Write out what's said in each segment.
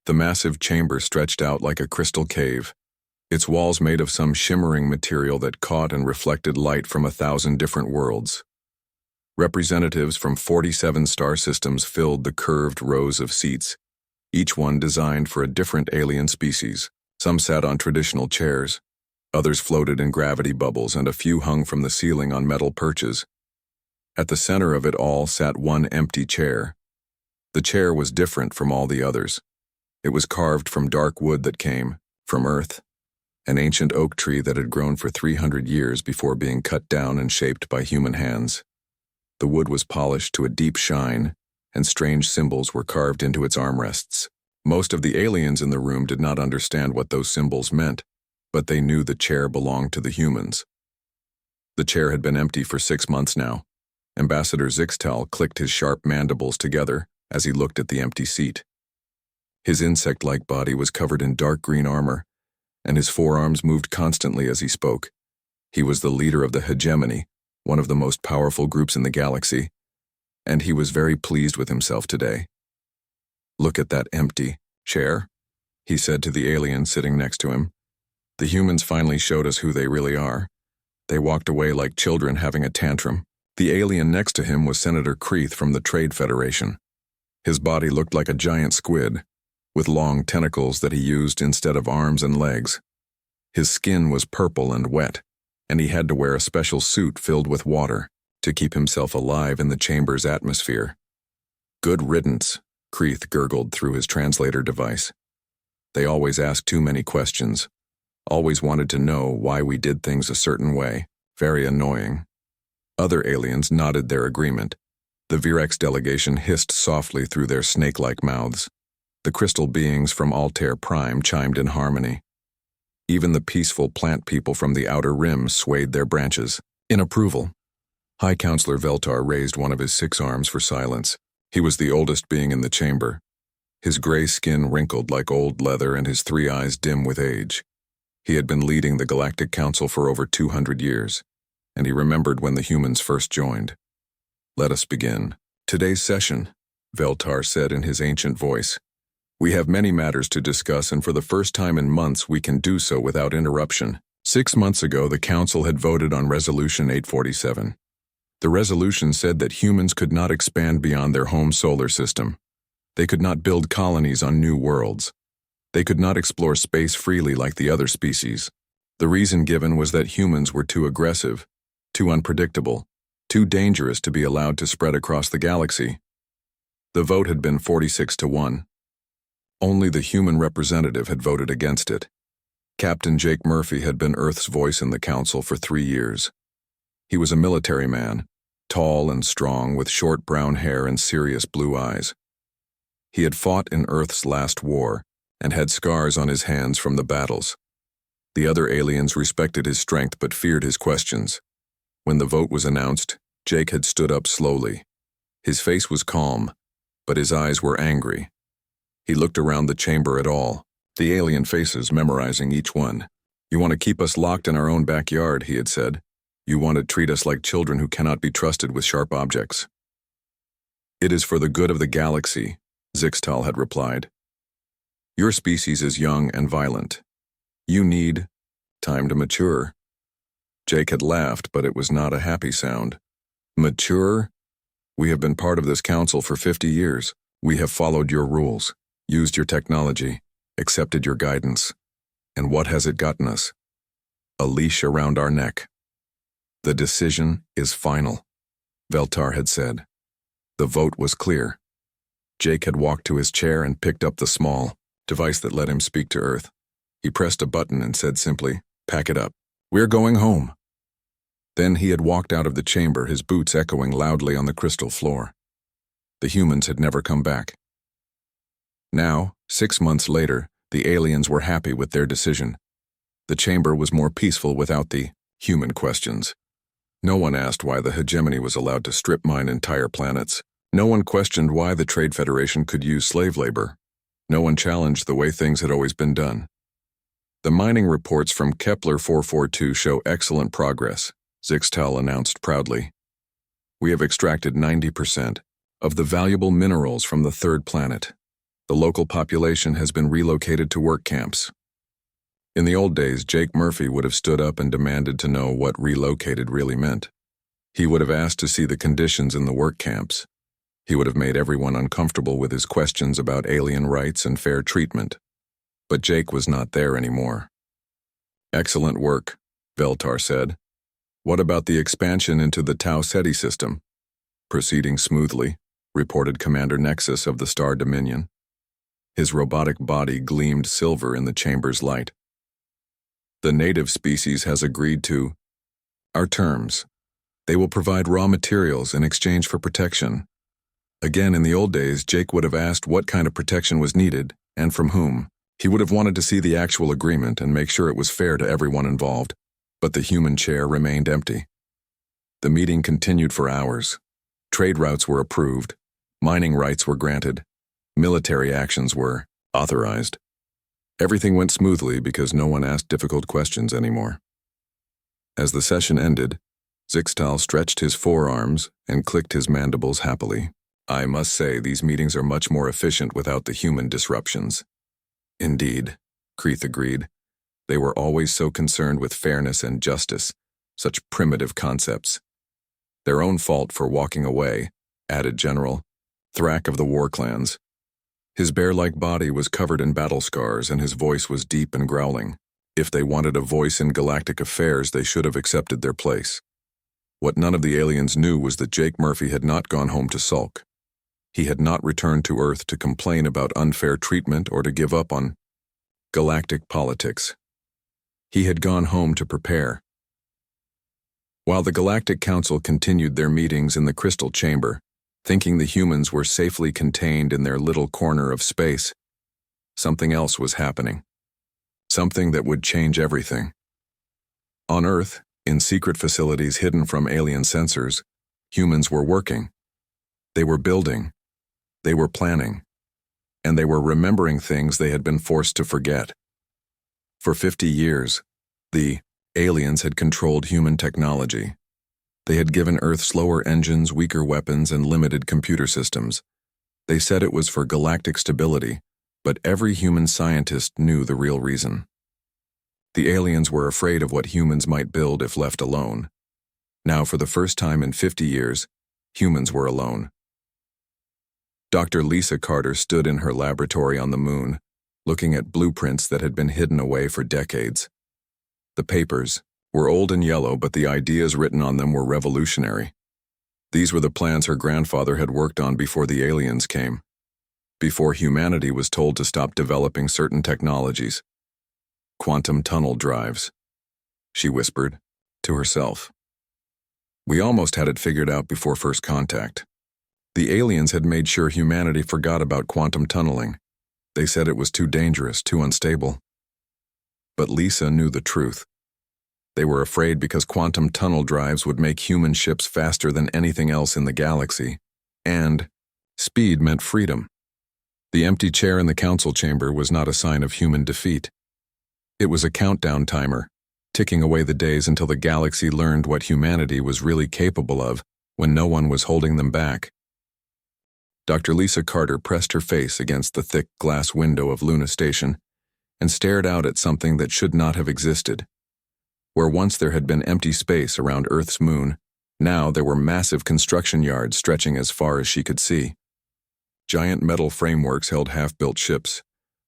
The massive chamber stretched out like a crystal cave, its walls made of some shimmering material that caught and reflected light from 1,000 different worlds. Representatives from 47 star systems filled the curved rows of seats, each one designed for a different alien species. Some sat on traditional chairs, others floated in gravity bubbles, and a few hung from the ceiling on metal perches. At the center of it all sat one empty chair. The chair was different from all the others. It was carved from dark wood that came from Earth, an ancient oak tree that had grown for 300 years before being cut down and shaped by human hands. The wood was polished to a deep shine, and strange symbols were carved into its armrests. Most of the aliens in the room did not understand what those symbols meant, but they knew the chair belonged to the humans. The chair had been empty for 6 months now. Ambassador Zixtal clicked his sharp mandibles together as he looked at the empty seat. His insect-like body was covered in dark green armor, and his forearms moved constantly as he spoke. He was the leader of the hegemony, one of the most powerful groups in the galaxy, and he was very pleased with himself today. "Look at that empty chair," he said to the alien sitting next to him. "The humans finally showed us who they really are." They walked away like children having a tantrum. The alien next to him was Senator Kreeth from the Trade Federation. His body looked like a giant squid, with long tentacles that he used instead of arms and legs. His skin was purple and wet, and he had to wear a special suit filled with water to keep himself alive in the chamber's atmosphere. "Good riddance," Kreeth gurgled through his translator device. "They always ask too many questions. Always wanted to know why we did things a certain way. Very annoying." Other aliens nodded their agreement. The Virex delegation hissed softly through their snake-like mouths. The crystal beings from Altair Prime chimed in harmony. Even the peaceful plant people from the Outer Rim swayed their branches in approval. High Counselor Veltar raised one of his 6 arms for silence. He was the oldest being in the chamber. His gray skin wrinkled like old leather and his 3 eyes dim with age. He had been leading the Galactic Council for over 200 years, and he remembered when the humans first joined. "Let us begin today's session," Veltar said in his ancient voice. "We have many matters to discuss, and for the first time in months we can do so without interruption." 6 months ago, the Council had voted on Resolution 847. The resolution said that humans could not expand beyond their home solar system. They could not build colonies on new worlds. They could not explore space freely like the other species. The reason given was that humans were too aggressive, too unpredictable, too dangerous to be allowed to spread across the galaxy. The vote had been 46-1. Only the human representative had voted against it. Captain Jake Murphy had been Earth's voice in the Council for 3 years. He was a military man, tall and strong, with short brown hair and serious blue eyes. He had fought in Earth's last war and had scars on his hands from the battles. The other aliens respected his strength but feared his questions. When the vote was announced, Jake had stood up slowly. His face was calm, but his eyes were angry. He looked around the chamber at all, the alien faces memorizing each one. "You want to keep us locked in our own backyard," he had said. "You want to treat us like children who cannot be trusted with sharp objects." "It is for the good of the galaxy," Zixtal had replied. "Your species is young and violent. You need time to mature." Jake had laughed, but it was not a happy sound. "Mature? We have been part of this council for 50 years. We have followed your rules, used your technology, accepted your guidance. And what has it gotten us? A leash around our neck. The decision is final," Veltar had said. The vote was clear. Jake had walked to his chair and picked up the small device that let him speak to Earth. He pressed a button and said simply, "Pack it up. We're going home." Then he had walked out of the chamber, his boots echoing loudly on the crystal floor. The humans had never come back. Now, 6 months later, the aliens were happy with their decision. The chamber was more peaceful without the human questions. No one asked why the hegemony was allowed to strip mine entire planets. No one questioned why the Trade Federation could use slave labor. No one challenged the way things had always been done. "The mining reports from Kepler 442 show excellent progress," Zixtal announced proudly. "We have extracted 90% of the valuable minerals from the 3rd planet. The local population has been relocated to work camps. In the old days, Jake Murphy would have stood up and demanded to know what relocated really meant. He would have asked to see the conditions in the work camps. He would have made everyone uncomfortable with his questions about alien rights and fair treatment. But Jake was not there anymore. "Excellent work," Veltar said. "What about the expansion into the Tau Ceti system?" "Proceeding smoothly," reported Commander Nexus of the Star Dominion. His robotic body gleamed silver in the chamber's light. "The native species has agreed to our terms. They will provide raw materials in exchange for protection." Again, in the old days, Jake would have asked what kind of protection was needed and from whom. He would have wanted to see the actual agreement and make sure it was fair to everyone involved, but the human chair remained empty. The meeting continued for hours. Trade routes were approved, mining rights were granted, military actions were authorized. Everything went smoothly because no one asked difficult questions anymore. As the session ended, Zixtal stretched his forearms and clicked his mandibles happily. "I must say these meetings are much more efficient without the human disruptions." "Indeed," Kreeth agreed. "They were always so concerned with fairness and justice, such primitive concepts." "Their own fault for walking away," added General Thrak of the War Clans. His bear-like body was covered in battle scars and his voice was deep and growling. If they wanted a voice in galactic affairs, they should have accepted their place. What none of the aliens knew was that Jake Murphy had not gone home to sulk. He had not returned to Earth to complain about unfair treatment or to give up on galactic politics. He had gone home to prepare. While the Galactic Council continued their meetings in the Crystal Chamber, thinking the humans were safely contained in their little corner of space, something else was happening. Something that would change everything. On Earth, in secret facilities hidden from alien sensors, humans were working. They were building. They were planning. And they were remembering things they had been forced to forget. For 50 years, the aliens had controlled human technology. They had given Earth slower engines, weaker weapons, and limited computer systems. They said it was for galactic stability, but every human scientist knew the real reason. The aliens were afraid of what humans might build if left alone. Now, for the first time in 50 years, humans were alone. Dr. Lisa Carter stood in her laboratory on the moon, looking at blueprints that had been hidden away for decades. The papers were old and yellow, but the ideas written on them were revolutionary. These were the plans her grandfather had worked on before the aliens came, before humanity was told to stop developing certain technologies. "Quantum tunnel drives," she whispered to herself. "We almost had it figured out before first contact. The aliens had made sure humanity forgot about quantum tunneling. They said it was too dangerous, too unstable. But Lisa knew the truth. They were afraid because quantum tunnel drives would make human ships faster than anything else in the galaxy, and speed meant freedom. The empty chair in the council chamber was not a sign of human defeat. It was a countdown timer, ticking away the days until the galaxy learned what humanity was really capable of when no one was holding them back. Dr. Lisa Carter pressed her face against the thick glass window of Luna Station and stared out at something that should not have existed. Where once there had been empty space around Earth's moon, now there were massive construction yards stretching as far as she could see. Giant metal frameworks held half-built ships,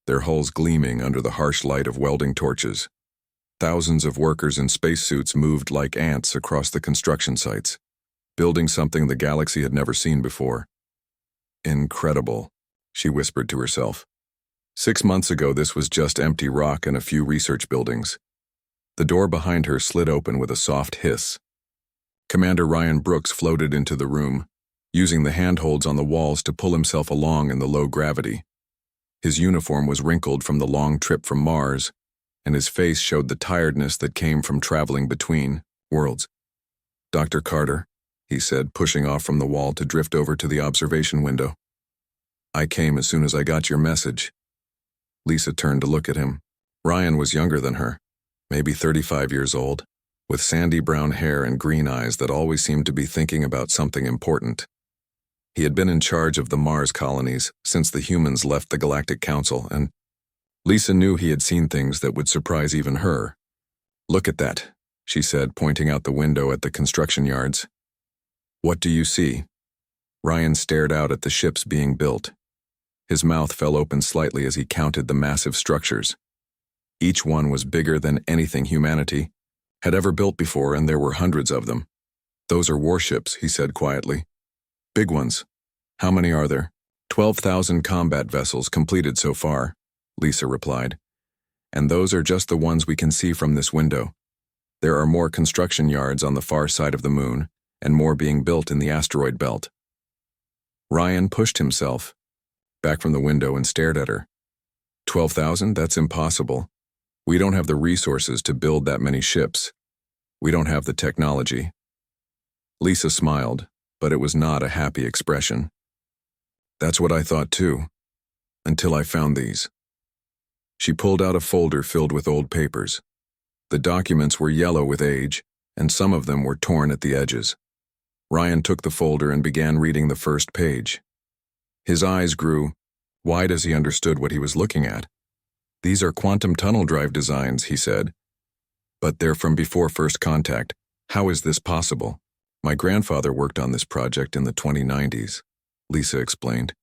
their hulls gleaming under the harsh light of welding torches. Thousands of workers in spacesuits moved like ants across the construction sites, building something the galaxy had never seen before. "Incredible," she whispered to herself. 6 months ago, this was just empty rock and a few research buildings. The door behind her slid open with a soft hiss. Commander Ryan Brooks floated into the room, using the handholds on the walls to pull himself along in the low gravity. His uniform was wrinkled from the long trip from Mars, and his face showed the tiredness that came from traveling between worlds. "Dr. Carter," he said, pushing off from the wall to drift over to the observation window. "I came as soon as I got your message." Lisa turned to look at him. Ryan was younger than her, maybe 35 years old, with sandy brown hair and green eyes that always seemed to be thinking about something important. He had been in charge of the Mars colonies since the humans left the Galactic Council, and Lisa knew he had seen things that would surprise even her. "Look at that," she said, pointing out the window at the construction yards. "What do you see?" Ryan stared out at the ships being built. His mouth fell open slightly as he counted the massive structures. Each one was bigger than anything humanity had ever built before, and there were hundreds of them. "Those are warships," he said quietly. "Big ones. How many are there?" 12,000 combat vessels completed so far," Lisa replied. "And those are just the ones we can see from this window. There are more construction yards on the far side of the moon, and more being built in the asteroid belt." Ryan pushed himself back from the window and stared at her. 12,000? That's impossible. We don't have the resources to build that many ships. We don't have the technology." Lisa smiled, but it was not a happy expression. "That's what I thought too, until I found these." She pulled out a folder filled with old papers. The documents were yellow with age, and some of them were torn at the edges. Ryan took the folder and began reading the first page. His eyes grew wide as he understood what he was looking at. "These are quantum tunnel drive designs," he said. "But they're from before first contact. How is this possible?" "My grandfather worked on this project in the 2090s, Lisa explained.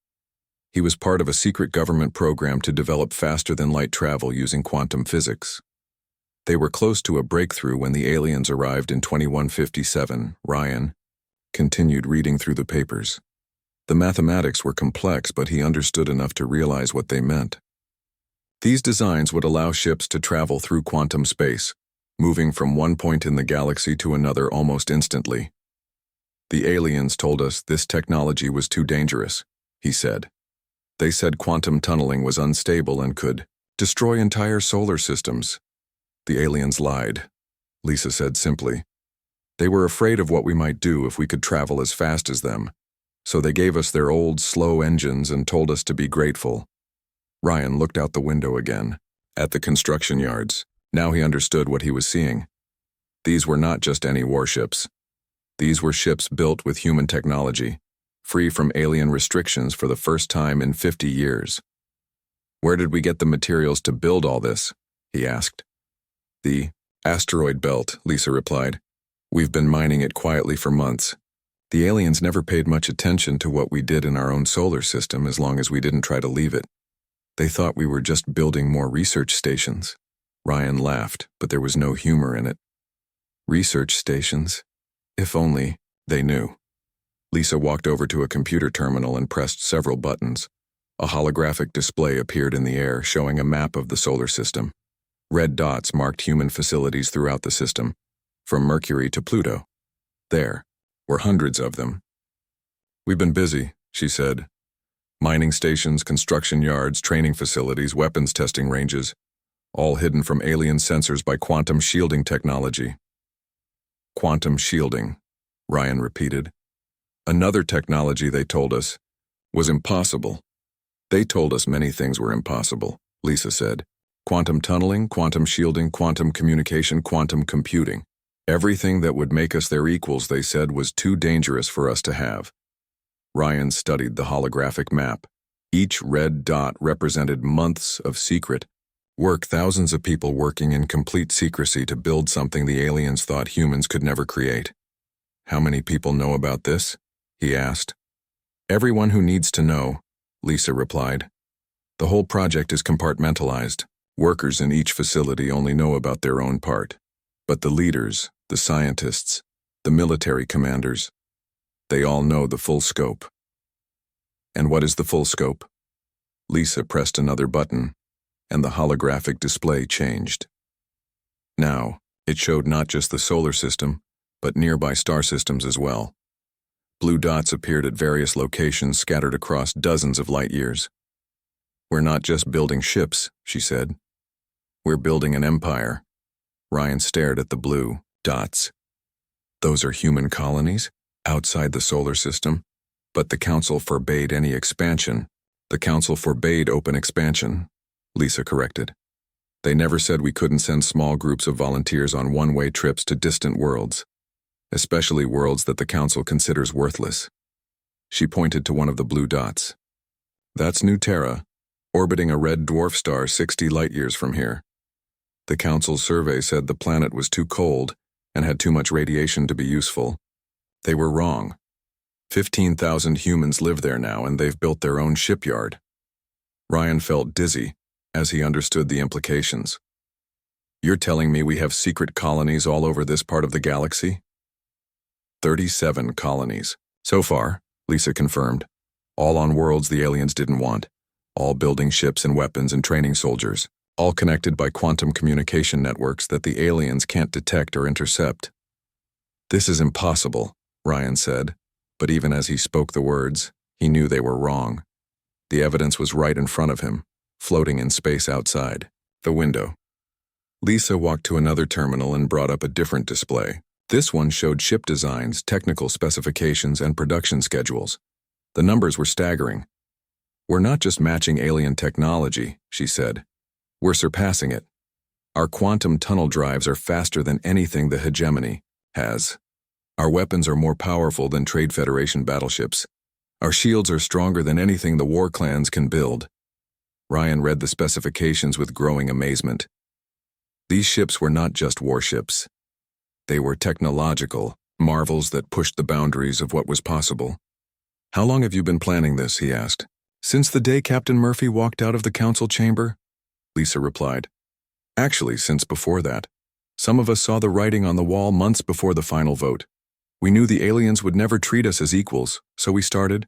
"He was part of a secret government program to develop faster-than-light travel using quantum physics. They were close to a breakthrough when the aliens arrived in 2157, Ryan continued reading through the papers. The mathematics were complex, but he understood enough to realize what they meant. These designs would allow ships to travel through quantum space, moving from one point in the galaxy to another almost instantly. "The aliens told us this technology was too dangerous," he said. "They said quantum tunneling was unstable and could destroy entire solar systems." "The aliens lied," Lisa said simply. "They were afraid of what we might do if we could travel as fast as them, so they gave us their old, slow engines and told us to be grateful." Ryan looked out the window again, at the construction yards. Now he understood what he was seeing. These were not just any warships. These were ships built with human technology, free from alien restrictions for the first time in 50 years. "Where did we get the materials to build all this?" he asked. "The asteroid belt," Lisa replied. "We've been mining it quietly for months. The aliens never paid much attention to what we did in our own solar system as long as we didn't try to leave it. They thought we were just building more research stations." Ryan laughed, but there was no humor in it. "Research stations? If only they knew." Lisa walked over to a computer terminal and pressed several buttons. A holographic display appeared in the air, showing a map of the solar system. Red dots marked human facilities throughout the system, from Mercury to Pluto. There were hundreds of them. "We've been busy," she said. "Mining stations, construction yards, training facilities, weapons testing ranges, all hidden from alien sensors by quantum shielding technology." "Quantum shielding," Ryan repeated. "Another technology they told us was impossible." "They told us many things were impossible," Lisa said. "Quantum tunneling, quantum shielding, quantum communication, quantum computing. Everything that would make us their equals, they said, was too dangerous for us to have." Ryan studied the holographic map. Each red dot represented months of secret work, thousands of people working in complete secrecy to build something the aliens thought humans could never create. "How many people know about this?" he asked. "Everyone who needs to know," Lisa replied. "The whole project is compartmentalized. Workers in each facility only know about their own part. But the leaders, the scientists, the military commanders, they all know the full scope." "And what is the full scope?" Lisa pressed another button, and the holographic display changed. Now, it showed not just the solar system, but nearby star systems as well. Blue dots appeared at various locations scattered across dozens of light years. "We're not just building ships," she said. "We're building an empire." Ryan stared at the blue dots. "Those are human colonies outside the solar system, but the Council forbade any expansion." "The Council forbade open expansion," Lisa corrected. "They never said we couldn't send small groups of volunteers on one-way trips to distant worlds, especially worlds that the Council considers worthless." She pointed to one of the blue dots. That's New Terra, orbiting a red dwarf star 60 light-years from here. The Council's survey said the planet was too cold and had too much radiation to be useful. They were wrong. 15,000 humans live there now, and they've built their own shipyard. Ryan felt dizzy as he understood the implications. You're telling me we have secret colonies all over this part of the galaxy? 37 colonies. So far, Lisa confirmed. All on worlds the aliens didn't want. All building ships and weapons and training soldiers. All connected by quantum communication networks that the aliens can't detect or intercept. This is impossible, Ryan said, but even as he spoke the words, he knew they were wrong. The evidence was right in front of him, floating in space outside. The window. Lisa walked to another terminal and brought up a different display. This one showed ship designs, technical specifications, and production schedules. The numbers were staggering. We're not just matching alien technology, she said. We're surpassing it. Our quantum tunnel drives are faster than anything the hegemony has. Our weapons are more powerful than Trade Federation battleships. Our shields are stronger than anything the war clans can build. Ryan read the specifications with growing amazement. These ships were not just warships. They were technological marvels that pushed the boundaries of what was possible. How long have you been planning this, he asked. Since the day Captain Murphy walked out of the council chamber? Lisa replied. Actually, since before that. Some of us saw the writing on the wall months before the final vote. We knew the aliens would never treat us as equals, so we started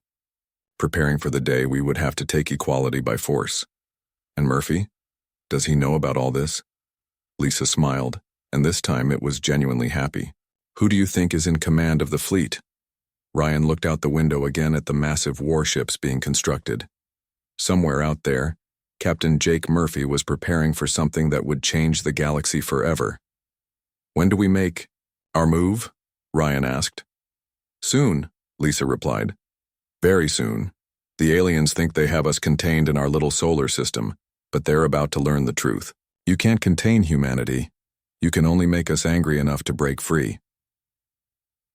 preparing for the day we would have to take equality by force. And Murphy? Does he know about all this? Lisa smiled, and this time it was genuinely happy. Who do you think is in command of the fleet? Ryan looked out the window again at the massive warships being constructed. Somewhere out there, Captain Jake Murphy was preparing for something that would change the galaxy forever. When do we make our move? Ryan asked. Soon, Lisa replied. Very soon. The aliens think they have us contained in our little solar system, but they're about to learn the truth. You can't contain humanity. You can only make us angry enough to break free.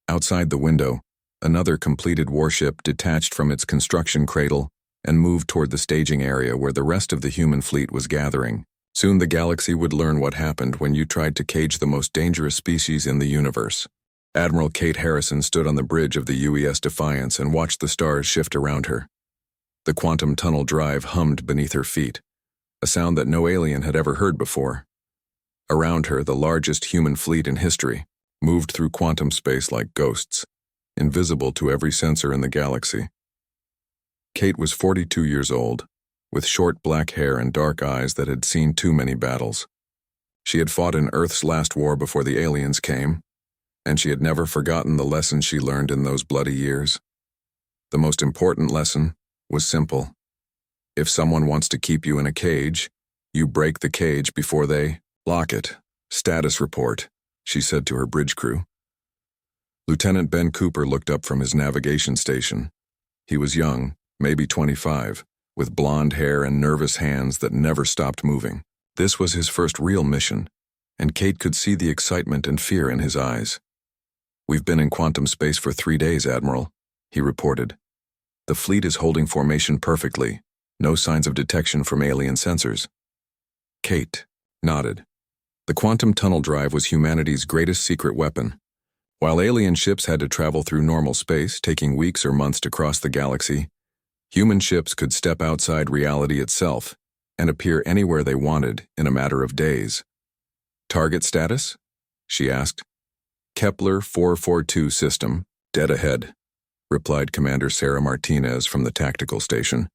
Outside the window, another completed warship detached from its construction cradle and moved toward the staging area where the rest of the human fleet was gathering. Soon the galaxy would learn what happened when you tried to cage the most dangerous species in the universe. Admiral Kate Harrison stood on the bridge of the UES Defiance and watched the stars shift around her. The quantum tunnel drive hummed beneath her feet, a sound that no alien had ever heard before. Around her, the largest human fleet in history moved through quantum space like ghosts, invisible to every sensor in the galaxy. Kate was 42 years old, with short black hair and dark eyes that had seen too many battles. She had fought in Earth's last war before the aliens came, and she had never forgotten the lessons she learned in those bloody years. The most important lesson was simple. If someone wants to keep you in a cage, you break the cage before they lock it. Status report, she said to her bridge crew. Lieutenant Ben Cooper looked up from his navigation station. He was young, maybe 25, with blonde hair and nervous hands that never stopped moving. This was his first real mission, and Kate could see the excitement and fear in his eyes. We've been in quantum space for 3 days, Admiral, he reported. The fleet is holding formation perfectly. No signs of detection from alien sensors. Kate nodded. The quantum tunnel drive was humanity's greatest secret weapon. While alien ships had to travel through normal space, taking weeks or months to cross the galaxy, human ships could step outside reality itself and appear anywhere they wanted in a matter of days. Target status? She asked. Kepler 442 system, dead ahead, replied Commander Sarah Martinez from the tactical station.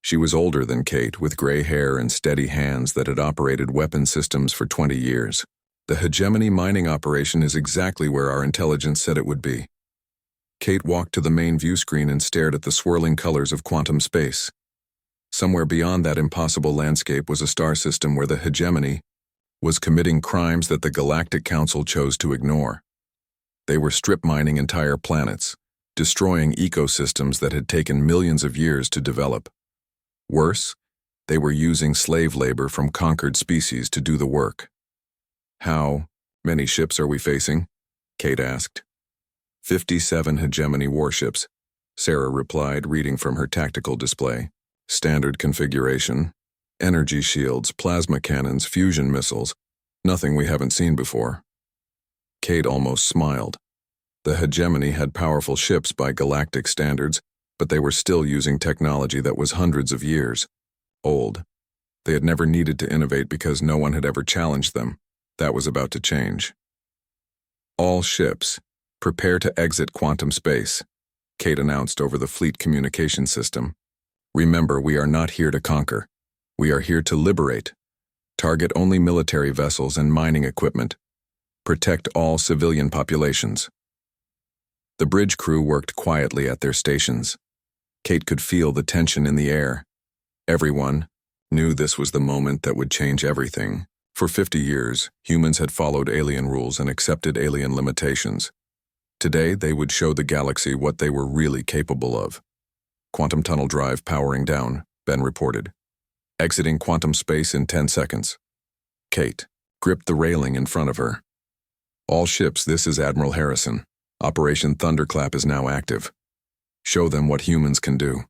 She was older than Kate, with gray hair and steady hands that had operated weapon systems for 20 years. The hegemony mining operation is exactly where our intelligence said it would be. Kate walked to the main view screen and stared at the swirling colors of quantum space. Somewhere beyond that impossible landscape was a star system where the hegemony was committing crimes that the Galactic Council chose to ignore. They were strip mining entire planets, destroying ecosystems that had taken millions of years to develop. Worse, they were using slave labor from conquered species to do the work. How many ships are we facing? Kate asked. 57 hegemony warships, Sarah replied, reading from her tactical display. Standard configuration. Energy shields, plasma cannons, fusion missiles. Nothing we haven't seen before. Kate almost smiled. The hegemony had powerful ships by galactic standards, but they were still using technology that was hundreds of years old. They had never needed to innovate because no one had ever challenged them. That was about to change. All ships, prepare to exit quantum space, Kate announced over the fleet communication system. Remember, we are not here to conquer. We are here to liberate. Target only military vessels and mining equipment. Protect all civilian populations. The bridge crew worked quietly at their stations. Kate could feel the tension in the air. Everyone knew this was the moment that would change everything. For 50 years, humans had followed alien rules and accepted alien limitations. Today, they would show the galaxy what they were really capable of. Quantum tunnel drive powering down, Ben reported. Exiting quantum space in 10 seconds. Kate gripped the railing in front of her. All ships, this is Admiral Harrison. Operation Thunderclap is now active. Show them what humans can do.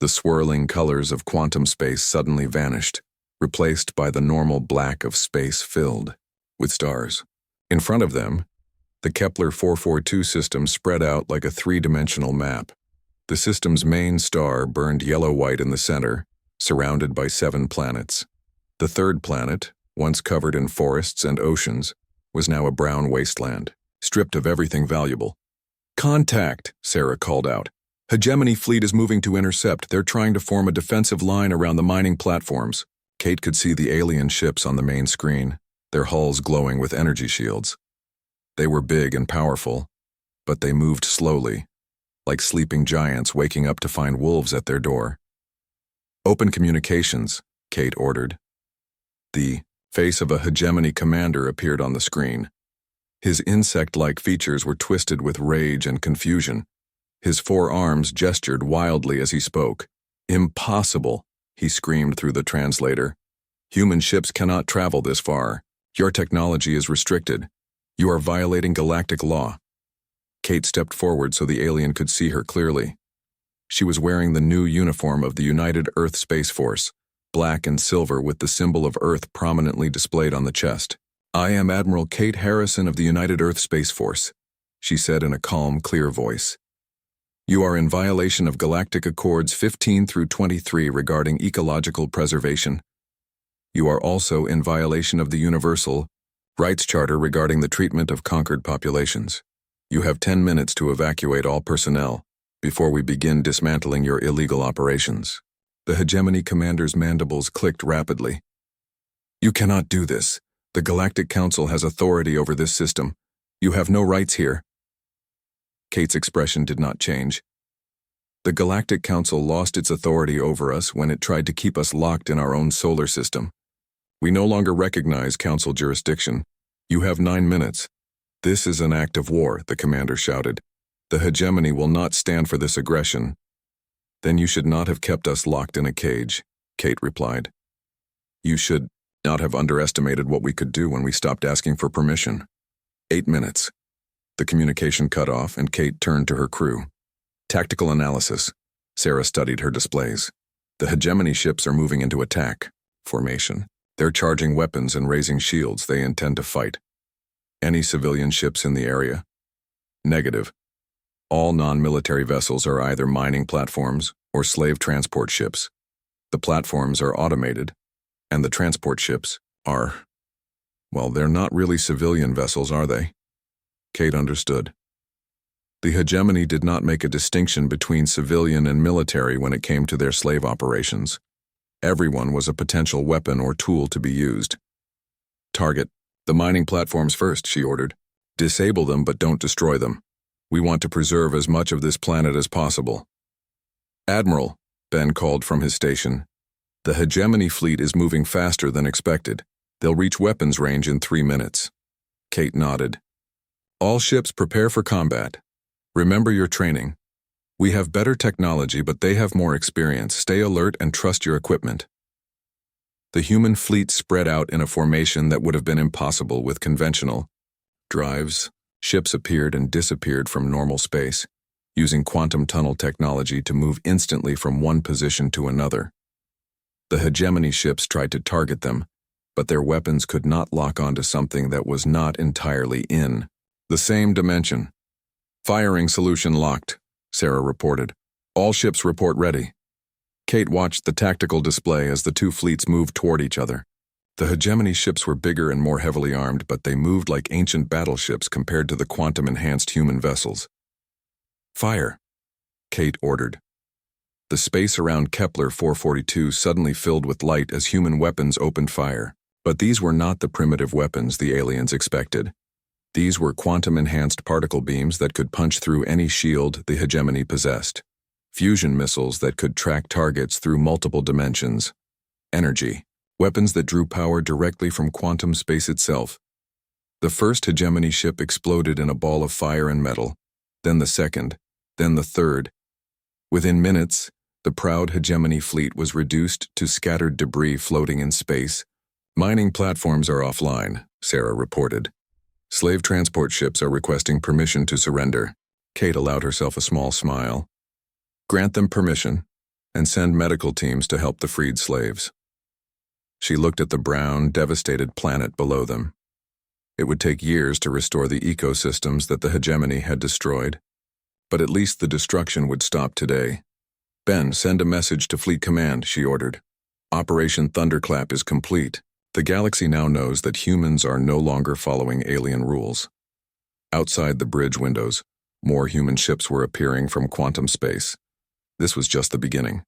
The swirling colors of quantum space suddenly vanished, replaced by the normal black of space filled with stars. In front of them, the Kepler 442 system spread out like a three-dimensional map. The system's main star burned yellow-white in the center, surrounded by 7 planets. The third planet, once covered in forests and oceans, was now a brown wasteland, stripped of everything valuable. Contact, Sarah called out. Hegemony fleet is moving to intercept. They're trying to form a defensive line around the mining platforms. Kate could see the alien ships on the main screen, their hulls glowing with energy shields. They were big and powerful, but they moved slowly, like sleeping giants waking up to find wolves at their door. Open communications, Kate ordered. The face of a hegemony commander appeared on the screen. His insect-like features were twisted with rage and confusion. His 4 arms gestured wildly as he spoke. Impossible, he screamed through the translator. Human ships cannot travel this far. Your technology is restricted. You are violating galactic law. Kate stepped forward so the alien could see her clearly. She was wearing the new uniform of the United Earth Space Force, black and silver with the symbol of Earth prominently displayed on the chest. I am Admiral Kate Harrison of the United Earth Space Force, she said in a calm, clear voice. You are in violation of Galactic Accords 15 through 23 regarding ecological preservation. You are also in violation of the Universal Rights Charter regarding the treatment of conquered populations. You have 10 minutes to evacuate all personnel before we begin dismantling your illegal operations. The hegemony commander's mandibles clicked rapidly. You cannot do this. The Galactic Council has authority over this system. You have no rights here. Kate's expression did not change. The Galactic Council lost its authority over us when it tried to keep us locked in our own solar system. We no longer recognize Council jurisdiction. You have 9 minutes. This is an act of war, the commander shouted. The hegemony will not stand for this aggression. Then you should not have kept us locked in a cage, Kate replied. You should not have underestimated what we could do when we stopped asking for permission. 8 minutes. The communication cut off and Kate turned to her crew. Tactical analysis. Sarah studied her displays. The hegemony ships are moving into attack formation. They're charging weapons and raising shields. They intend to fight. Any civilian ships in the area? Negative. All non-military vessels are either mining platforms or slave transport ships. The platforms are automated, and the transport ships are, well, they're not really civilian vessels, are they? Kate understood. The hegemony did not make a distinction between civilian and military when it came to their slave operations. Everyone was a potential weapon or tool to be used. Target the mining platforms first, she ordered. Disable them, but don't destroy them. We want to preserve as much of this planet as possible. Admiral, Ben called from his station. The hegemony fleet is moving faster than expected. They'll reach weapons range in 3 minutes. Kate nodded. All ships prepare for combat. Remember your training. We have better technology, but they have more experience. Stay alert and trust your equipment. The human fleet spread out in a formation that would have been impossible with conventional drives. Ships appeared and disappeared from normal space. using quantum tunnel technology to move instantly from one position to another. The hegemony ships tried to target them, but their weapons could not lock onto something that was not entirely in the same dimension. "Firing solution locked," Sarah reported. "All ships report ready." Kate watched the tactical display as the two fleets moved toward each other. The hegemony ships were bigger and more heavily armed, but they moved like ancient battleships compared to the quantum-enhanced human vessels. "Fire," Kate ordered. The space around Kepler 442 suddenly filled with light as human weapons opened fire. But these were not the primitive weapons the aliens expected. These were quantum-enhanced particle beams that could punch through any shield the hegemony possessed. Fusion missiles that could track targets through multiple dimensions. Energy. Weapons that drew power directly from quantum space itself. The first hegemony ship exploded in a ball of fire and metal, then the second, then the third. Within minutes, the proud hegemony fleet was reduced to scattered debris floating in space. "Mining platforms are offline," Sarah reported. "Slave transport ships are requesting permission to surrender." Kate allowed herself a small smile. "Grant them permission, and send medical teams to help the freed slaves." She looked at the brown, devastated planet below them. It would take years to restore the ecosystems that the hegemony had destroyed, but at least the destruction would stop today. "Ben, send a message to Fleet Command," she ordered. "Operation Thunderclap is complete. The galaxy now knows that humans are no longer following alien rules." Outside the bridge windows, more human ships were appearing from quantum space. This was just the beginning.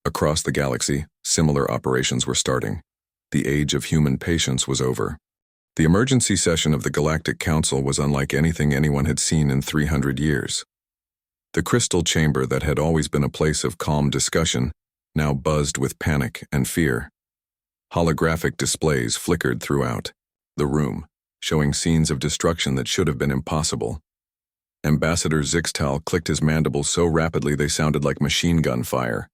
Across the galaxy, similar operations were starting. The age of human patience was over. The emergency session of the Galactic Council was unlike anything anyone had seen in 300 years. The crystal chamber that had always been a place of calm discussion now buzzed with panic and fear. Holographic displays flickered throughout the room, showing scenes of destruction that should have been impossible. Ambassador Zixtal clicked his mandibles so rapidly they sounded like machine gun fire.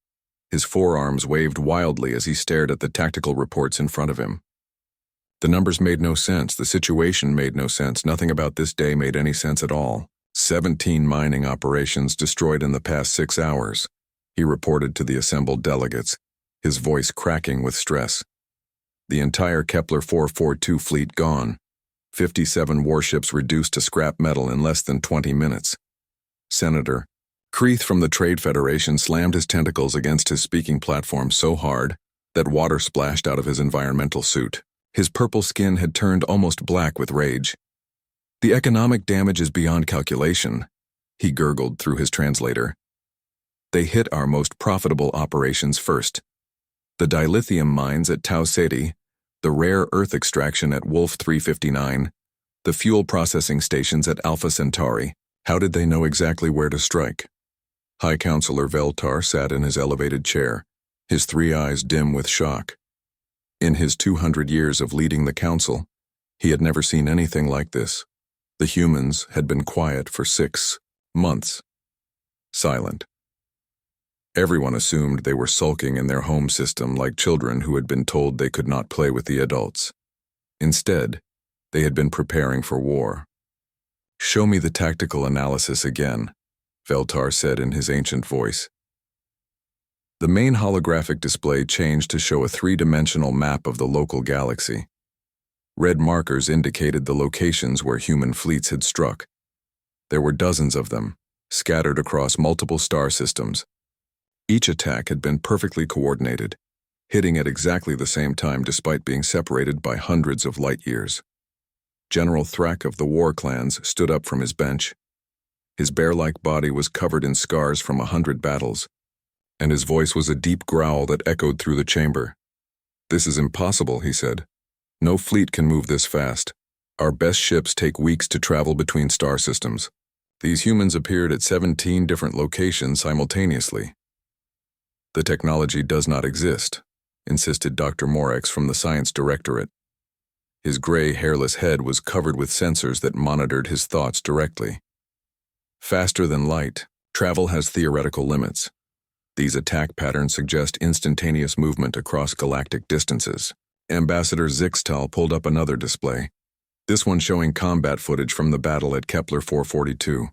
His forearms waved wildly as he stared at the tactical reports in front of him. The numbers made no sense, the situation made no sense, nothing about this day made any sense at all. 17 mining operations destroyed in the past 6 hours, he reported to the assembled delegates, his voice cracking with stress. The entire Kepler 442 fleet gone. 57 warships reduced to scrap metal in less than 20 minutes. Senator Kreith from the Trade Federation slammed his tentacles against his speaking platform so hard that water splashed out of his environmental suit. His purple skin had turned almost black with rage. "The economic damage is beyond calculation," he gurgled through his translator. "They hit our most profitable operations first. The dilithium mines at Tau Ceti, the rare earth extraction at Wolf 359, the fuel processing stations at Alpha Centauri. How did they know exactly where to strike?" High Counselor Veltar sat in his elevated chair, his 3 eyes dim with shock. In his 200 years of leading the council, he had never seen anything like this. The humans had been quiet for 6 months. Silent. Everyone assumed they were sulking in their home system like children who had been told they could not play with the adults. Instead, they had been preparing for war. "Show me the tactical analysis again," Veltar said in his ancient voice. The main holographic display changed to show a 3-dimensional map of the local galaxy. Red markers indicated the locations where human fleets had struck. There were dozens of them, scattered across multiple star systems. Each attack had been perfectly coordinated, hitting at exactly the same time despite being separated by hundreds of light years. General Thrak of the War Clans stood up from his bench. His bear-like body was covered in scars from 100 battles, and his voice was a deep growl that echoed through the chamber. "This is impossible," he said. "No fleet can move this fast. Our best ships take weeks to travel between star systems. These humans appeared at 17 different locations simultaneously." "The technology does not exist," insisted Dr. Morex from the Science Directorate. His gray, hairless head was covered with sensors that monitored his thoughts directly. "Faster than light, travel has theoretical limits. These attack patterns suggest instantaneous movement across galactic distances." Ambassador Zixtal pulled up another display, this one showing combat footage from the battle at Kepler 442.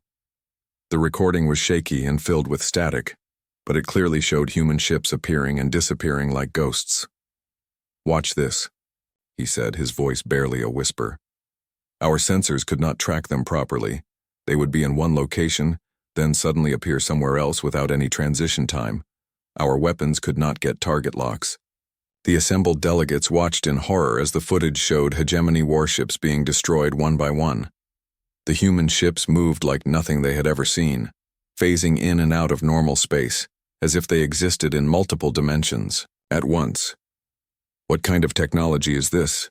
The recording was shaky and filled with static, but it clearly showed human ships appearing and disappearing like ghosts. "Watch this," he said, his voice barely a whisper. "Our sensors could not track them properly. They would be in one location, then suddenly appear somewhere else without any transition time. Our weapons could not get target locks." The assembled delegates watched in horror as the footage showed hegemony warships being destroyed one by one. The human ships moved like nothing they had ever seen, phasing in and out of normal space, as if they existed in multiple dimensions, at once. "What kind of technology is this?"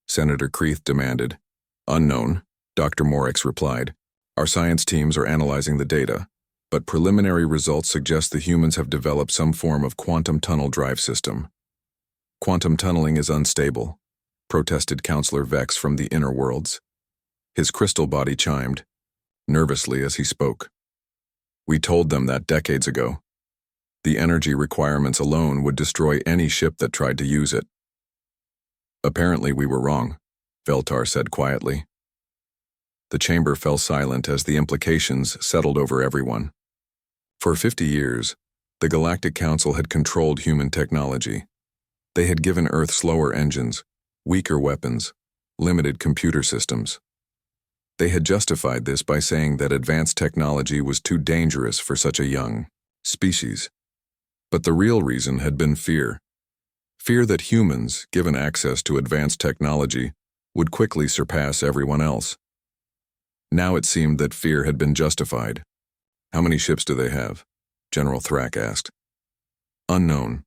Senator Creeth demanded. "Unknown," Dr. Morix replied. "Our science teams are analyzing the data, but preliminary results suggest the humans have developed some form of quantum tunnel drive system." "Quantum tunneling is unstable," protested Counselor Vex from the inner worlds. His crystal body chimed, nervously as he spoke. "We told them that decades ago. The energy requirements alone would destroy any ship that tried to use it." "Apparently we were wrong," Veltar said quietly. The chamber fell silent as the implications settled over everyone. For 50 years, the Galactic Council had controlled human technology. They had given Earth slower engines, weaker weapons, limited computer systems. They had justified this by saying that advanced technology was too dangerous for such a young species. But the real reason had been fear. Fear that humans, given access to advanced technology, would quickly surpass everyone else. Now it seemed that fear had been justified. "How many ships do they have?" General Thrak asked. "Unknown,"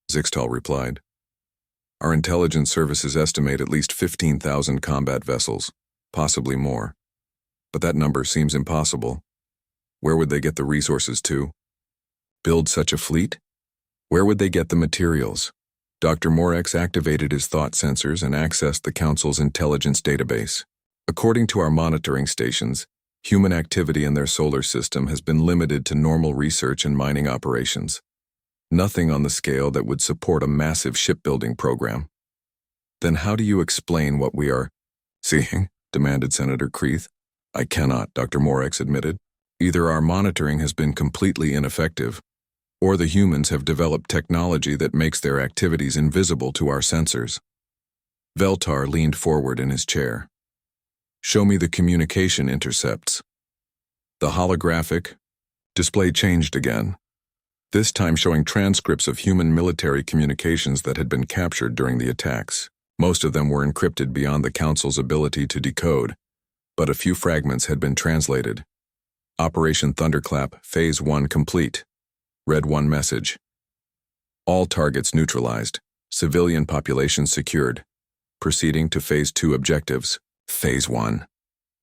Zixtal replied. "Our intelligence services estimate at least 15,000 combat vessels, possibly more. But that number seems impossible. Where would they get the resources to? Build such a fleet? Where would they get the materials?" Dr. Morix activated his thought sensors and accessed the Council's intelligence database. According to our monitoring stations, human activity in their solar system has been limited to normal research and mining operations. Nothing on the scale that would support a massive shipbuilding program. "Then how do you explain what we are seeing?" demanded Senator Creeth. "I cannot," Dr. Morix admitted. "Either our monitoring has been completely ineffective, or the humans have developed technology that makes their activities invisible to our sensors." Veltar leaned forward in his chair. "Show me the communication intercepts." The holographic display changed again, this time showing transcripts of human military communications that had been captured during the attacks. Most of them were encrypted beyond the Council's ability to decode, but a few fragments had been translated. "Operation Thunderclap, Phase 1 complete," read one message. "All targets neutralized. Civilian population secured. Proceeding to Phase 2 objectives." "Phase 1,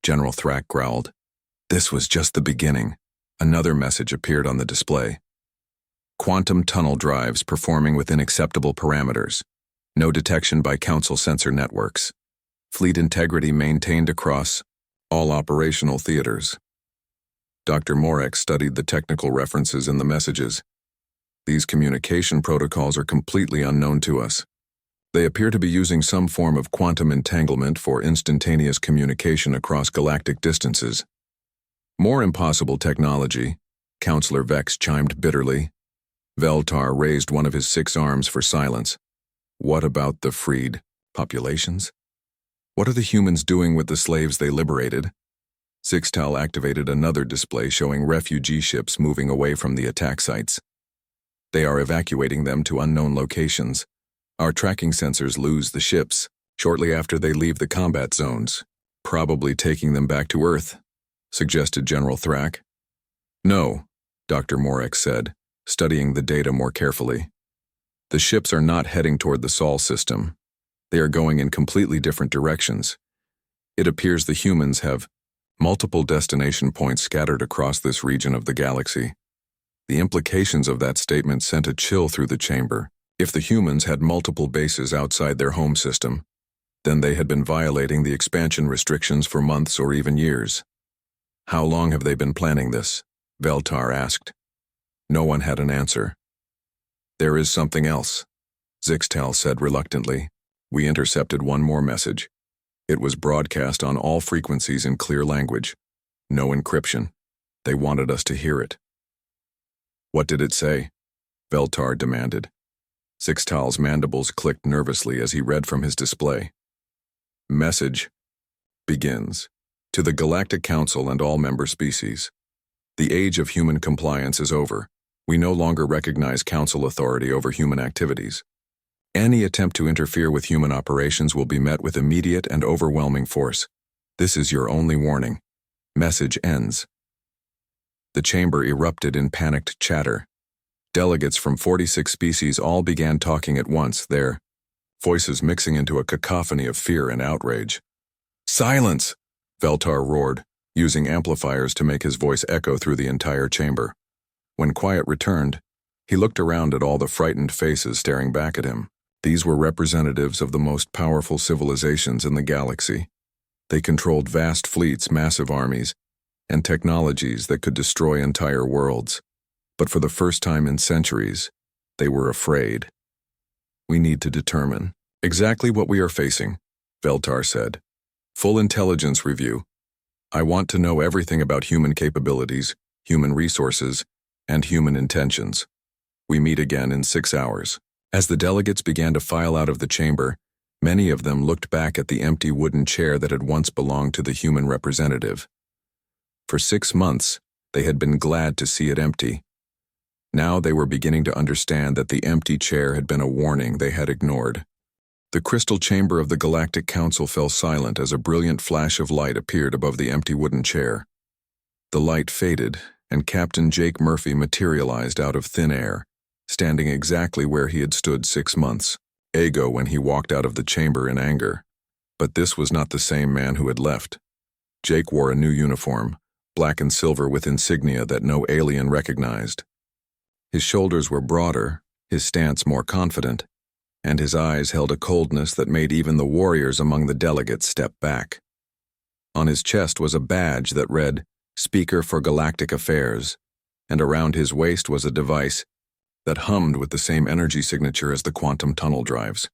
General Thrak growled. This was just the beginning. Another message appeared on the display. "Quantum tunnel drives performing within acceptable parameters. No detection by Council sensor networks. Fleet integrity maintained across all operational theaters." Dr. Morix studied the technical references in the messages. "These communication protocols are completely unknown to us. They appear to be using some form of quantum entanglement for instantaneous communication across galactic distances." "More impossible technology," Counselor Vex chimed bitterly. Veltar raised one of his 6 arms for silence. "What about the freed populations? What are the humans doing with the slaves they liberated?" Zixtal activated another display showing refugee ships moving away from the attack sites. "They are evacuating them to unknown locations. Our tracking sensors lose the ships shortly after they leave the combat zones, probably taking them back to Earth," suggested General Thrak. "No," Dr. Morix said, studying the data more carefully. "The ships are not heading toward the Sol system. They are going in completely different directions. It appears the humans have multiple destination points scattered across this region of the galaxy." The implications of that statement sent a chill through the chamber. If the humans had multiple bases outside their home system, then they had been violating the expansion restrictions for months or even years. "How long have they been planning this?" Veltar asked. No one had an answer. "There is something else," Zixtal said reluctantly. "We intercepted one more message. It was broadcast on all frequencies in clear language. No encryption. They wanted us to hear it. What did it say? Veltar demanded. Sixtal's mandibles clicked nervously as he read from his display. Message begins. To the Galactic Council and all member species. The age of human compliance is over. We no longer recognize Council authority over human activities. Any attempt to interfere with human operations will be met with immediate and overwhelming force. This is your only warning. Message ends. The chamber erupted in panicked chatter. Delegates from 46 species all began talking at once, their voices mixing into a cacophony of fear and outrage. Silence! Veltar roared, using amplifiers to make his voice echo through the entire chamber. When quiet returned, he looked around at all the frightened faces staring back at him. These were representatives of the most powerful civilizations in the galaxy. They controlled vast fleets, massive armies, and technologies that could destroy entire worlds. But for the first time in centuries, they were afraid. We need to determine exactly what we are facing, Veltar said. Full intelligence review. I want to know everything about human capabilities, human resources, and human intentions. We meet again in 6 hours. As the delegates began to file out of the chamber, many of them looked back at the empty wooden chair that had once belonged to the human representative. For 6 months, they had been glad to see it empty. Now they were beginning to understand that the empty chair had been a warning they had ignored. The crystal chamber of the Galactic Council fell silent as a brilliant flash of light appeared above the empty wooden chair. The light faded, and Captain Jake Murphy materialized out of thin air, standing exactly where he had stood 6 months ago when he walked out of the chamber in anger. But this was not the same man who had left. Jake wore a new uniform, black and silver with insignia that no alien recognized. His shoulders were broader, his stance more confident, and his eyes held a coldness that made even the warriors among the delegates step back. On his chest was a badge that read, Speaker for Galactic Affairs, and around his waist was a device that hummed with the same energy signature as the quantum tunnel drives.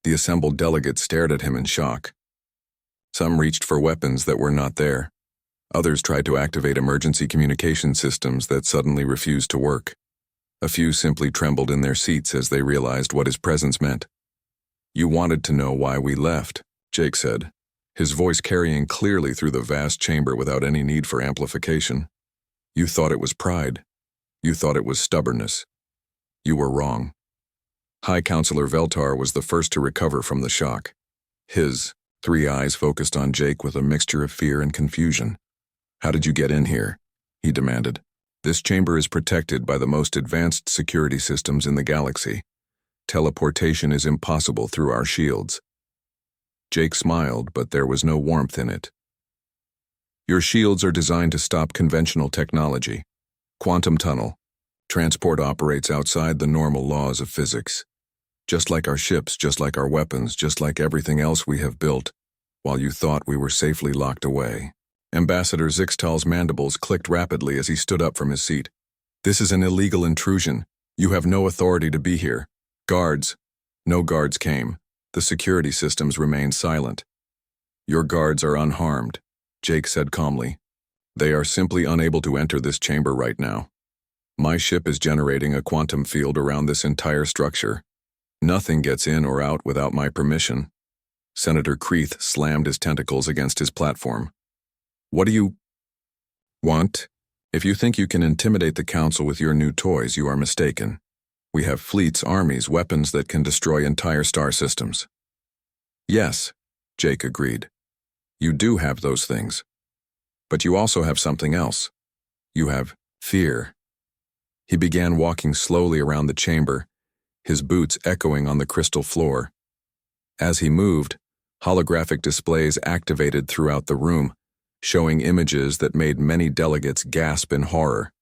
The assembled delegates stared at him in shock. Some reached for weapons that were not there. Others tried to activate emergency communication systems that suddenly refused to work. A few simply trembled in their seats as they realized what his presence meant. You wanted to know why we left, Jake said, his voice carrying clearly through the vast chamber without any need for amplification. You thought it was pride. You thought it was stubbornness. You were wrong. High Counselor Veltar was the first to recover from the shock. His 3 eyes focused on Jake with a mixture of fear and confusion. How did you get in here? He demanded. This chamber is protected by the most advanced security systems in the galaxy. Teleportation is impossible through our shields. Jake smiled, but there was no warmth in it. Your shields are designed to stop conventional technology. Quantum tunnel. Transport operates outside the normal laws of physics. Just like our ships, just like our weapons, just like everything else we have built, while you thought we were safely locked away. Ambassador Zixtal's mandibles clicked rapidly as he stood up from his seat. This is an illegal intrusion. You have no authority to be here. Guards. No guards came. The security systems remained silent. Your guards are unharmed, Jake said calmly. They are simply unable to enter this chamber right now. My ship is generating a quantum field around this entire structure. Nothing gets in or out without my permission. Senator Creeth slammed his tentacles against his platform. What do you want? If you think you can intimidate the Council with your new toys, you are mistaken. We have fleets, armies, weapons that can destroy entire star systems. Yes, Jake agreed. You do have those things. But you also have something else. You have fear. He began walking slowly around the chamber, his boots echoing on the crystal floor. As he moved, holographic displays activated throughout the room, showing images that made many delegates gasp in horror.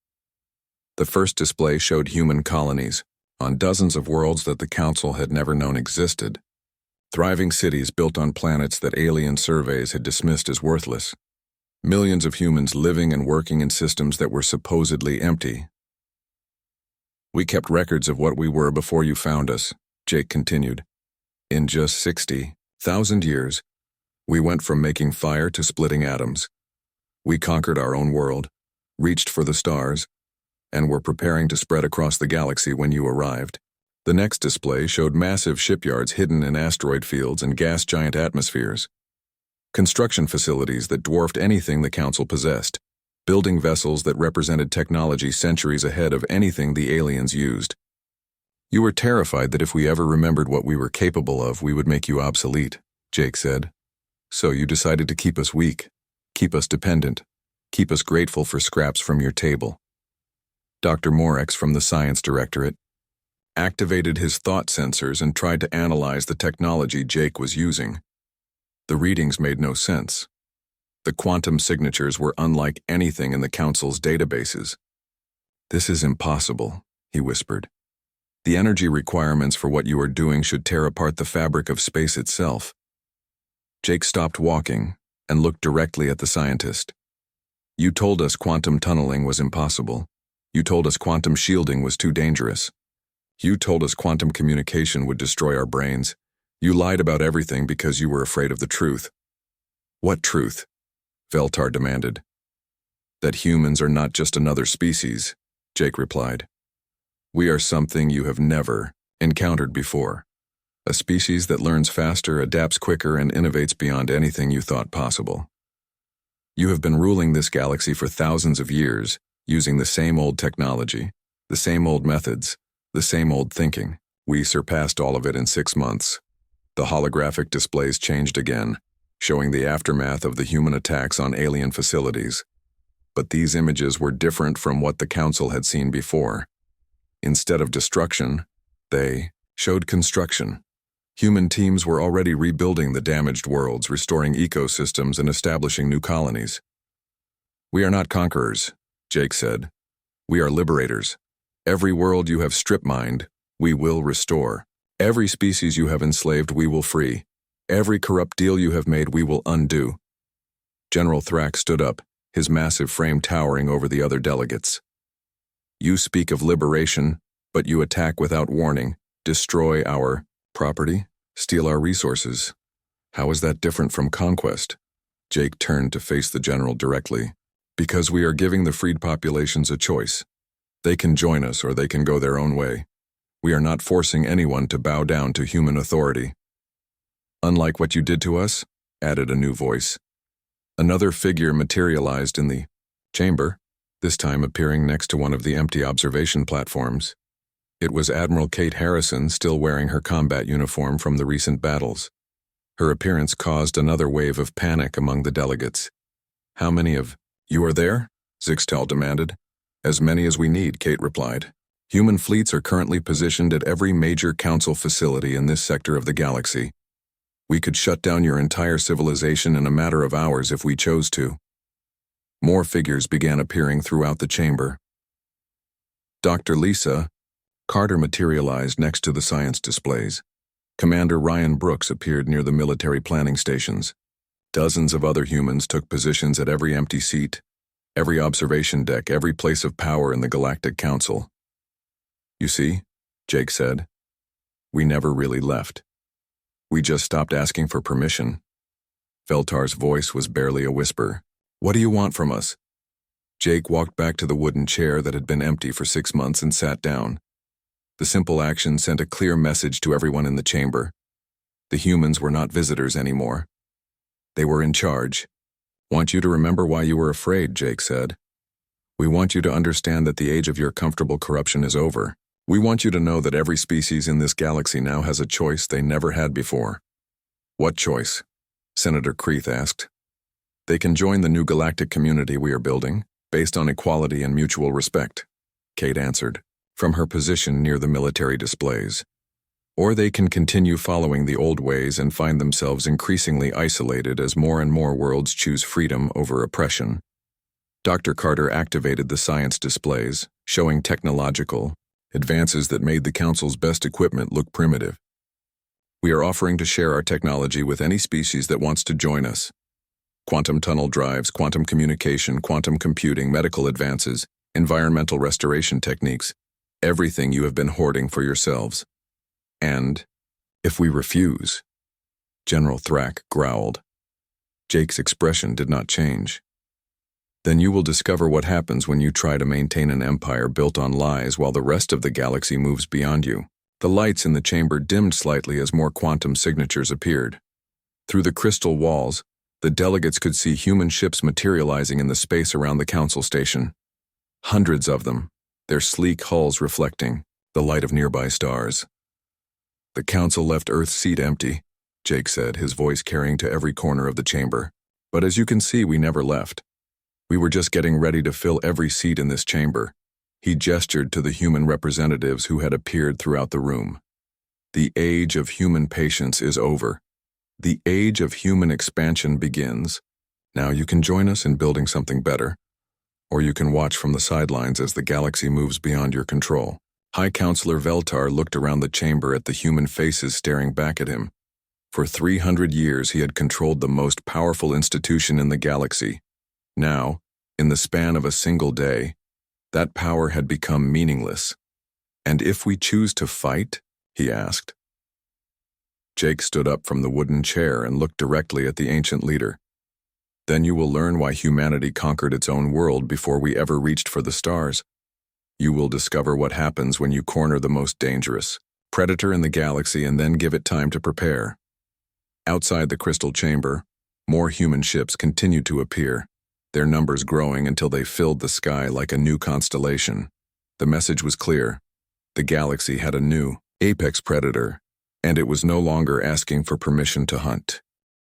The first display showed human colonies on dozens of worlds that the Council had never known existed. Thriving cities built on planets that alien surveys had dismissed as worthless. Millions of humans living and working in systems that were supposedly empty. We kept records of what we were before you found us, Jake continued. In just 60,000 years, we went from making fire to splitting atoms. We conquered our own world, reached for the stars, and were preparing to spread across the galaxy when you arrived. The next display showed massive shipyards hidden in asteroid fields and gas giant atmospheres. Construction facilities that dwarfed anything the Council possessed, building vessels that represented technology centuries ahead of anything the aliens used. You were terrified that if we ever remembered what we were capable of, we would make you obsolete, Jake said. So you decided to keep us weak, keep us dependent, keep us grateful for scraps from your table. Dr. Morex from the Science Directorate activated his thought sensors and tried to analyze the technology Jake was using. The readings made no sense. The quantum signatures were unlike anything in the Council's databases. "This is impossible," he whispered. "The energy requirements for what you are doing should tear apart the fabric of space itself." Jake stopped walking and looked directly at the scientist. "You told us quantum tunneling was impossible. You told us quantum shielding was too dangerous. You told us quantum communication would destroy our brains. You lied about everything because you were afraid of the truth." "What truth?" Veltar demanded. "That humans are not just another species," Jake replied. "We are something you have never encountered before. A species that learns faster, adapts quicker, and innovates beyond anything you thought possible. You have been ruling this galaxy for thousands of years, using the same old technology, the same old methods, the same old thinking. We surpassed all of it in 6 months. The holographic displays changed again, showing the aftermath of the human attacks on alien facilities. But these images were different from what the Council had seen before. Instead of destruction, they showed construction. Human teams were already rebuilding the damaged worlds, restoring ecosystems, and establishing new colonies. "We are not conquerors," Jake said. "We are liberators. Every world you have strip-mined, we will restore. Every species you have enslaved, we will free. Every corrupt deal you have made, we will undo." General Thrak stood up, his massive frame towering over the other delegates. "You speak of liberation, but you attack without warning, destroy our property, steal our resources. How is that different from conquest?" Jake turned to face the general directly. "Because we are giving the freed populations a choice. They can join us or they can go their own way. We are not forcing anyone to bow down to human authority." "Unlike what you did to us," added a new voice. Another figure materialized in the chamber, this time appearing next to one of the empty observation platforms. It was Admiral Kate Harrison, still wearing her combat uniform from the recent battles. Her appearance caused another wave of panic among the delegates. "How many of you are there?" Zixtal demanded. "As many as we need," Kate replied. "Human fleets are currently positioned at every major Council facility in this sector of the galaxy. We could shut down your entire civilization in a matter of hours if we chose to." More figures began appearing throughout the chamber. Dr. Lisa Carter materialized next to the science displays. Commander Ryan Brooks appeared near the military planning stations. Dozens of other humans took positions at every empty seat, every observation deck, every place of power in the Galactic Council. "You see," Jake said, "we never really left. We just stopped asking for permission." Veltar's voice was barely a whisper. "What do you want from us?" Jake walked back to the wooden chair that had been empty for 6 months and sat down. The simple action sent a clear message to everyone in the chamber. The humans were not visitors anymore. They were in charge. "Want you to remember why you were afraid," Jake said. "We want you to understand that the age of your comfortable corruption is over. We want you to know that every species in this galaxy now has a choice they never had before." "What choice?" Senator Kreeth asked. "They can join the new galactic community we are building, based on equality and mutual respect," Kate answered, from her position near the military displays. "Or they can continue following the old ways and find themselves increasingly isolated as more and more worlds choose freedom over oppression." Dr. Carter activated the science displays, showing technological advances that made the Council's best equipment look primitive. "We are offering to share our technology with any species that wants to join us. Quantum tunnel drives, quantum communication, quantum computing, medical advances, environmental restoration techniques, everything you have been hoarding for yourselves. And if we refuse," General Thrak growled. Jake's expression did not change. Then you will discover what happens when you try to maintain an empire built on lies while the rest of the galaxy moves beyond you. The lights in the chamber dimmed slightly as more quantum signatures appeared. Through the crystal walls, the delegates could see human ships materializing in the space around the council station. Hundreds of them, their sleek hulls reflecting the light of nearby stars. The council left Earth's seat empty, Jake said, his voice carrying to every corner of the chamber. But as you can see, we never left. We were just getting ready to fill every seat in this chamber. He gestured to the human representatives who had appeared throughout the room. The age of human patience is over. The age of human expansion begins. Now you can join us in building something better, or you can watch from the sidelines as the galaxy moves beyond your control. High Counselor Veltar looked around the chamber at the human faces staring back at him. For 300 years he had controlled the most powerful institution in the galaxy. Now, in the span of a single day, that power had become meaningless. And if we choose to fight? He asked. Jake stood up from the wooden chair and looked directly at the ancient leader. Then you will learn why humanity conquered its own world before we ever reached for the stars. You will discover what happens when you corner the most dangerous predator in the galaxy and then give it time to prepare. Outside the crystal chamber, more human ships continued to appear, their numbers growing until they filled the sky like a new constellation. The message was clear. The galaxy had a new apex predator, and it was no longer asking for permission to hunt.